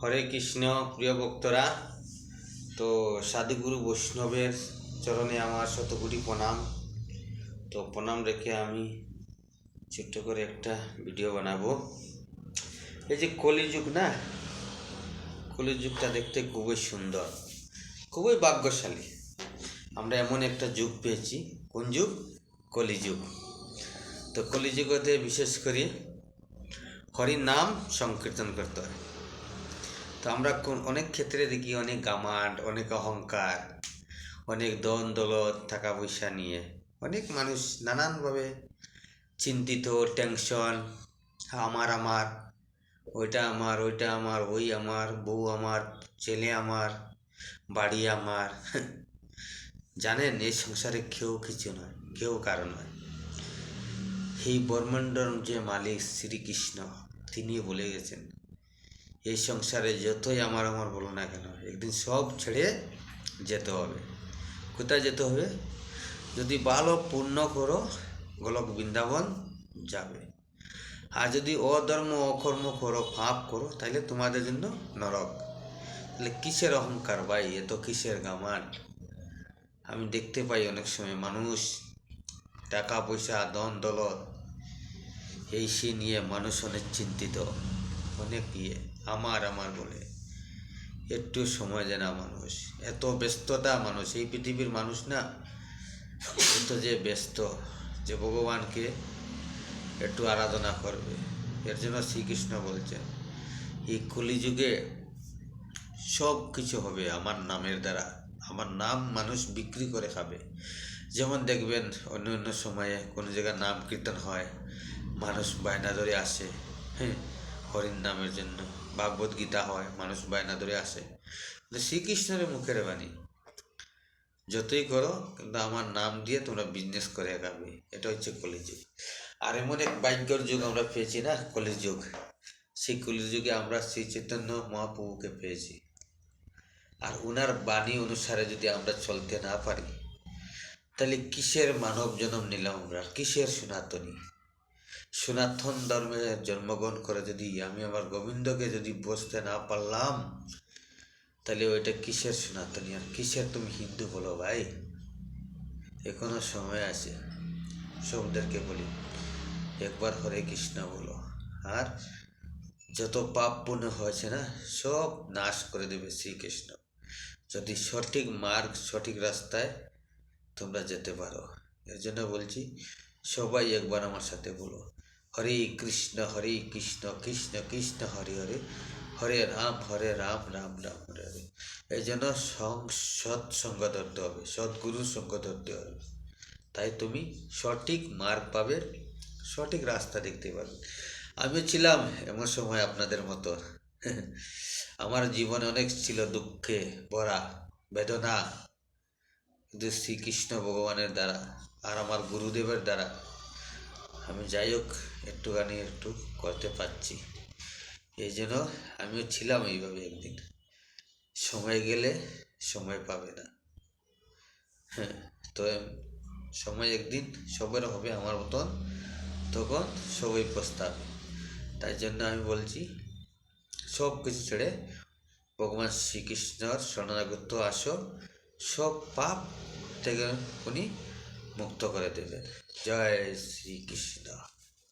হরে কৃষ্ণ প্রিয় ভক্তরা। তো সাধুগুরু বৈষ্ণবের চরণে আমার শতকোটি প্রণাম। তো প্রণাম রেখে আমি ছোট্ট করে একটা ভিডিও বানাবো। এই যে কলিযুগ না, কলিযুগটা দেখতে খুবই সুন্দর, খুবই ভাগ্যশালী। আমরা এমন একটা যুগ পেয়েছি। কোন যুগ? কলিযুগ। তো কলিযুগতে বিশেষ করে হরির নাম সংকীর্তন করতে হয়। তো আমরা অনেক ক্ষেত্রে দেখি অনেক গামান্ড, অনেক অহংকার, অনেক দন দৌলত, টাকা পয়সা নিয়ে অনেক মানুষ নানানভাবে চিন্তিত, টেনশন, আমার ওইটা আমার, ওই আমার, বউ আমার, ছেলে আমার, বাড়ি আমার। জানেন, এই সংসারে কেউ কিছু নয়, কেউ কারো নয়। এই ব্রহ্মাণ্ডর যে মালিক শ্রীকৃষ্ণ, তিনি বলে গেছেন এই সংসারে যতই আমার বলো না কেন, একদিন সব ছেড়ে যেতে হবে। কোথায় যেতে হবে? যদি ভালো পুণ্য করো, গোলক বৃন্দাবন যাবে। আর যদি অধর্ম অকর্ম করো, পাপ করো, তাহলে তোমাদের জন্য নরক। তাহলে কিসের অহংকার ভাই? এত কিসের গামাট? আমি দেখতে পাই অনেক সময় মানুষ টাকা পয়সা, ধন দৌলত এই সে নিয়ে মানুষ অনেক চিন্তিত, অনেক আমার বলে। একটু সময় দেয় না মানুষ। এত ব্যস্ততা মানুষ, এই পৃথিবীর মানুষ না এত যে ব্যস্ত, যে ভগবানকে একটু আরাধনা করবে। এর জন্য শ্রীকৃষ্ণ বলছেন এই কলিযুগে সব কিছু হবে আমার নামের দ্বারা। আমার নাম মানুষ বিক্রি করে খাবে। যেমন দেখবেন অন্য অন্য সময়ে কোনো জায়গায় নাম কীর্তন হয়, মানুষ বায়না ধরে আসে, হ্যাঁ, হরির নামের জন্য। ভাগবত গীতা হয়, মানুষ বায়না ধরে আসে। শ্রীকৃষ্ণের মুখের বাণী, যতই করো কিন্তু আমার নাম দিয়ে তোমরা বিজনেস করে খাবে। এটা হচ্ছে কলিযুগ। আর এমন এক ভাগ্যর যুগ আমরা পেয়েছি না, কলিযুগ। সেই কলিযুগে আমরা শ্রী চৈতন্য মহাপ্রভুকে পেয়েছি। আর ওনার বাণী অনুসারে যদি আমরা চলতে না পারি, তাহলে কিসের মানব জন্ম নিলাম আমরা? কিসের সনাতনী? সনাতন ধর্মে জন্মগ্রহণ করে যদি আমি আমার গোবিন্দকে যদি বুঝতে না পারলাম, তাহলে ওইটা কিসের সনাতনী? আর কিসের তুমি হিন্দু বলো ভাই? এখনো সময় আছে। সবদেরকে বলি একবার হরে কৃষ্ণ বলো, আর যত পাপ পুণ্য হয়েছে না সব নাশ করে দেবে শ্রীকৃষ্ণ, যদি সঠিক মার্গ, সঠিক রাস্তায় তোমরা যেতে পারো। এর জন্য বলছি সবাই একবার আমার সাথে বলো হরে কৃষ্ণ কৃষ্ণ কৃষ্ণ হরে হরে, হরে রাম রাম রাম হরে হরে। এই জন্য সৎসঙ্গ ধরতে হবে, সদ্গুরুর সঙ্গ ধরতে হবে। তাই তুমি সঠিক মার্গ পাবে, সঠিক রাস্তা দেখতে পাবে। আমিও ছিলাম এমন সময় আপনাদের মতো। আমার জীবনে অনেক ছিল দুঃখে ভরা, বেদনা, কিন্তু শ্রীকৃষ্ণ ভগবানের দ্বারা আর আমার গুরুদেবের দ্বারা আমি যাই হোক একটু করতে পারছি। এই জন্য আমিও ছিলাম এইভাবে। একদিন সময় গেলে সময় পাবে না। হ্যাঁ, তো সময় একদিন সবের হবে আমার মতন, তখন সবাই পস্তাবে। তাই জন্য আমি বলছি সব কিছু ছেড়ে ভগবান শ্রীকৃষ্ণর শরণাগত আসো, সব পাপ থেকে উনি মুক্ত করে দেবেন। জয় শ্রীকৃষ্ণ।